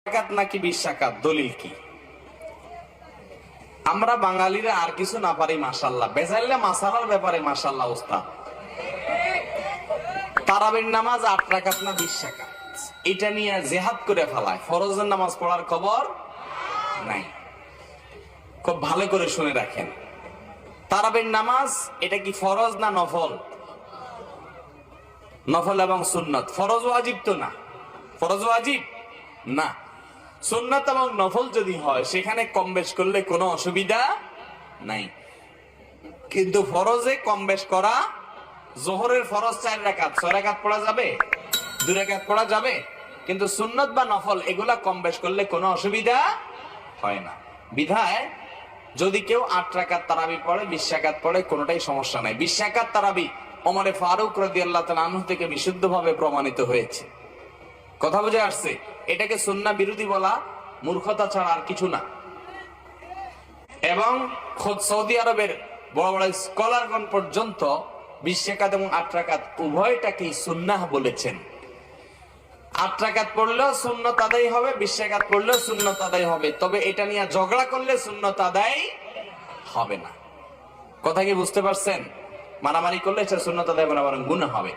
রাকাত নাকি 20 রাকাত, দলিল কি? আমরা বাঙালিরা আর কিছু না পারি মাশাআল্লাহ, বেজাইল্লা মাসালার ব্যাপারে মাশাআল্লাহ উস্তাদ। তারাবির নামাজ 8 রাকাত না 20 রাকাত, এটা নিয়ে জিহাদ করে ফেলায়। ফরজের নামাজ পড়ার খবর নাই। খুব ভালো করে শুনে রাখেন, তারাবির নামাজ এটা কি ফরজ না নফল? নফল এবং সুন্নত। ফরজ ওয়াজিব তো না, ফরজ ওয়াজিব না। সুন্নত এবং নফল যদি হয় সেখানে কম বেশ করলে কোনো অসুবিধা নাই, কিন্তু ফরজে কম বেশ করা, জোহরের ফরজ 4 রাকাত, 6 রাকাত পড়া যাবে, 2 রাকাত পড়া যাবে, কিন্তু সুন্নত বা নফল এগুলা কম বেশ করলে কোনো অসুবিধা হয় না। বিধায় যদি কেউ 8 রাকাত তারাবি পড়ে, 20 রাকাত পড়ে, কোনোটাই সমস্যা নাই। 20 রাকাত তারাবি ওমর ফারুক রাদিয়াল্লাহু তাআলা আনহু থেকে বিশুদ্ধভাবে প্রমাণিত হয়েছে। কথা বুঝে আসছে? এটাকে সুন্নাহ বিরোধী বলা মূর্খতা ছাড়া আর কিছু না। এবং খোদ সৌদি আরবের বড় বড় স্কলারগণ পর্যন্ত 20 রাকাত এবং 8 রাকাত উভয়টাকেই সুন্নাহ বলেছেন। 8 রাকাত পড়লেও সুন্নত আদায় হবে, 20 রাকাত পড়লেও সুন্নত আদায় হবে, তবে এটা নিয়ে ঝগড়া করলে সুন্নত আদায় হবে না। কথা কি বুঝতে পারছেন? মারামারি করলে এটা সুন্নত আদায় হবে না, বরং গুনাহ হবে।